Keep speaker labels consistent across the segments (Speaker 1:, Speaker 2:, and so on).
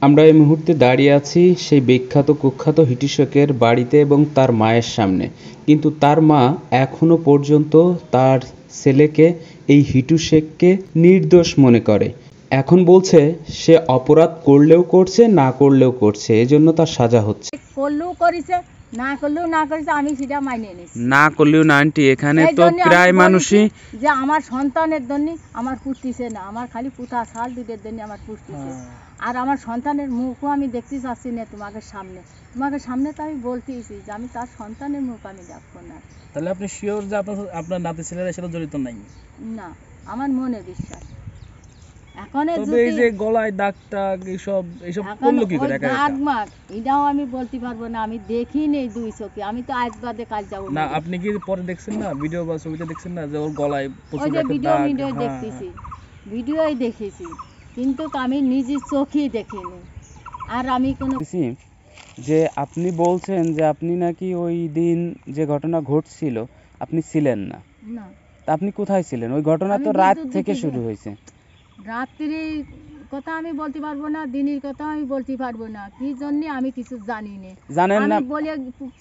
Speaker 1: আমরা এই মুহূর্তে দাঁড়িয়ে আছি সেই বিখ্যাত কুখ্যাত হিটু শেখের বাড়িতে এবং তার মায়ের সামনে। কিন্তু তার মা এখনো পর্যন্ত তার ছেলেকে, এই হিটু শেখকে নির্দোষ মনে করে। এখন বলছে সে অপরাধ করলেও করছে, না করলেও করছে, এজন্য তার সাজা হচ্ছে।
Speaker 2: করলেও করেছে, না করলেও না করেছে, আমি সেটা মাইনে নিয়েছি।
Speaker 1: না করলেও না আন্টি, এখানে তো প্রায় মানুষই
Speaker 2: যে আমার সন্তানের জন্য আমার পুষতিছে না, আমার খালি পুতা শাল দুধের জন্য আমার পুষতিছে। আর আমার সন্তানের মুখও আমি দেখতে চাচ্ছি না তোমাদের সামনে তো আমি বলতেইছি যে আমি তার সন্তানের মুখ আমি দেখবো না।
Speaker 3: তাহলে আপনি শিওর যে আপনার নাতি ছেলেরা সেটা জড়িত নাই?
Speaker 2: না, আমার মনে বিশ্বাস। এখন
Speaker 3: এই যে গলায় দাগ টাগ এইসব করলো কি করে?
Speaker 2: দাগ মাগ এটাও আমি বলতে পারবো না, আমি দেখিনি দুই চোখে, আমি তো আজ বাদে কাল যাবো
Speaker 3: না। আপনি কি পরে দেখছেন না, ভিডিও বা ছবিতে দেখছেন না যে ওর গলায় প্রচুর একটা দাগ?
Speaker 2: ভিডিও দেখতেছি, ভিডিওই দেখেছি, কিন্তু আমি নিজে চোখেই দেখিনি। আর আমি কোনো
Speaker 1: যে আপনি বলছেন যে আপনি নাকি ওই দিন যে ঘটনা ঘটছিল আপনি ছিলেন না।
Speaker 2: না,
Speaker 1: তা আপনি কোথায় ছিলেন? ওই ঘটনা তো রাত থেকে শুরু হয়েছে।
Speaker 2: রাত্রি কথা আমি বলতে পারবো না, দিনের কথা আমি বলতে পারবো না, কি জন্য আমি কিছু জানি না।
Speaker 1: জানেন না?
Speaker 2: আমি বলে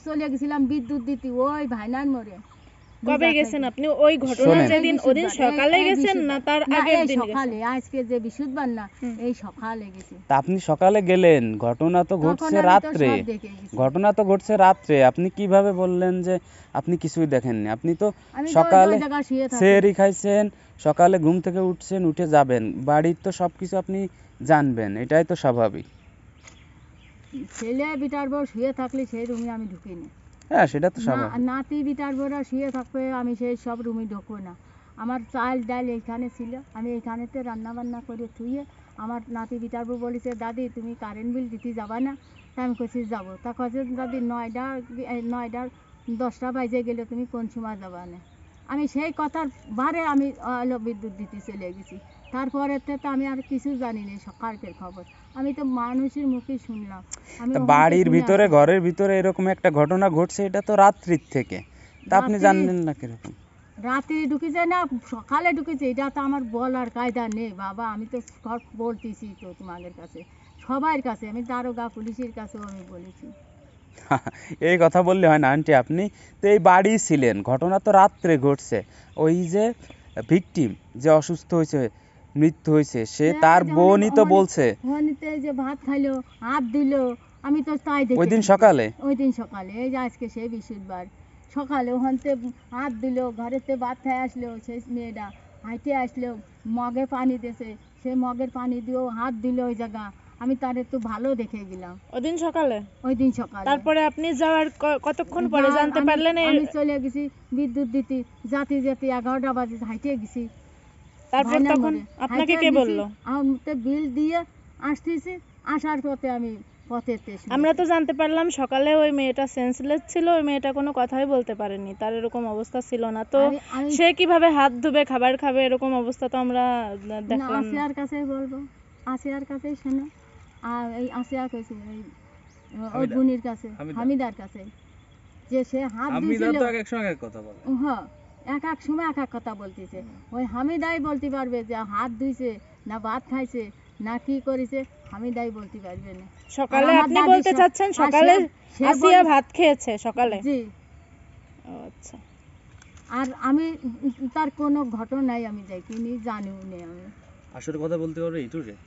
Speaker 2: চলে গেছিলাম বিদ্যুৎ দিতে ওই ভাইনার মোড়ে।
Speaker 4: কবে গেছেন আপনি ওই ঘটনা যেদিন? ওদিন সকালে গেছেন না তার আগের দিন?
Speaker 2: সকালে, আজকে যে বৃহস্পতিবার না, এই সকালে গেছি।
Speaker 1: তা আপনি সকালে গেলেন, ঘটনা তো ঘটছে রাত্রে। ঘটনা তো ঘটছে রাত্রে, আপনি কিভাবে বললেন যে আপনি কিছুই দেখেননি? আপনি তো সকালে সেহরি খাইছেন, সকালে ঘুম থেকে উঠছেন, উঠে যাবেন, বাড়ির তো সবকিছু আপনি জানবেন, এটাই তো স্বাভাবিক।
Speaker 2: ছেলে বিটার বউ শুয়ে থাকলে সেই রুমে আমি ঢুকিনি।
Speaker 1: হ্যাঁ, সেটা তো স্বাভাবিক।
Speaker 2: নাতি বিটার বউরা শুয়ে থাকবে, আমি সেই সব রুমে ঢুকবো না। আমার চাল ডাল এইখানে ছিল, আমি এইখানেতে রান্না বান্না করে থুয়ে আমার নাতি বিটার বউ বলেছে, দাদি তুমি কারেন্ট বিল দিতে যাবা না? তা আমি কইছি যাবো। তা কছে দাদি 9টা বাজে গেলে তুমি কোন সময় যাবা না? আমি সেই কথার বারে আমি বিদ্যুৎ দিতে চলে গেছি। তারপরে তো আমি আর কিছু জানি না সকালকের খবর, আমি তো মানুষের মুখে শুনলাম।
Speaker 1: বাড়ির ভিতরে, ঘরের ভিতরে এরকম একটা ঘটনা ঘটছে, এটা তো রাত্রির থেকে, তা আপনি জানলেন না কিরকম?
Speaker 2: রাতে ঢুকেছে না সকালে ঢুকেছে, এটা তো আমার বলার কায়দা নেই বাবা। আমি তো সব বলতেছি তো তোমাদের কাছে, সবার কাছে, আমি দারোগা পুলিশের কাছেও আমি বলেছি।
Speaker 1: এই কথা বললে হয় না আন্টি, আপনি তো এই বাড়ি ছিলেন, ঘটনা তো রাত্রে ঘটছে। ওই যে ভিকটিম যে অসুস্থ হয়েছে, মৃত্যু হয়েছে, সে তার বোনই তো বলছে
Speaker 2: যে ভাত খাইলো, হাত দিলো, আমি তো তাই দেখি।
Speaker 1: ওই দিন সকালে
Speaker 2: এই যে আজকে সেই বৃহস্পতিবার সকালে ওখানতে হাত দিল, ঘরেতে ভাত খাই আসলো, সেই মেয়েটা হাইটে আসলো, মগে পানি দিয়েছে, সেই মগের পানি দিয়েও হাত দিল ওই জায়গা, আমি তার একটু ভালো দেখে গেলাম
Speaker 4: ওই দিন সকালে।
Speaker 2: তারপরে
Speaker 4: আপনি যাওয়ার কতক্ষণ পরে জানতে পারলেন?
Speaker 2: আমি চলে গেছি বিদ্যুৎ দিতে, যাতে 11টা বাজে হাইটে গেছি।
Speaker 4: তারপর তখন আপনাকে কে বললো?
Speaker 2: আমি বিল দিয়ে আসতেছি, আসার পথে আমি
Speaker 4: আমরা তো জানতে পারলাম সকালে ওই মেয়েটা সেন্সলেস ছিল, ওই মেয়েটা কোনো কথাই বলতে পারেনি, তার এরকম অবস্থা ছিল না। তো সে কিভাবে হাত ধুবে, খাবার খাবে, এরকম অবস্থা তো আমরা দেখলাম।
Speaker 2: আসিয়ার কাছে বলবো, আসিয়ার কাছেই শোনো। আর এই আসিয়া কইছে ওই বোনের কাছে, হামিদার কাছে, যে সে হাত দিয়েছিল।
Speaker 3: এক এক সময় এক কথা বলে।
Speaker 2: হ্যাঁ, এক এক সময় এক এক কথা বলতেছে। ওই হামিদাই বলতে পারবে যে হাত ধুইছে না ভাত খাইছে না কি করেছে, হামিদাই বলতে পারবে না।
Speaker 4: সকালে আপনি বলতে চাচ্ছেন সকালে আসিয়া ভাত খেয়েছে সকালে?
Speaker 2: জি।
Speaker 4: আচ্ছা।
Speaker 2: আর আমি তার কোনো ঘটনাই আমি দেখিনি, জানিও না। আমি
Speaker 3: আসলে কথা বলতে পারবে হিটু শেখ।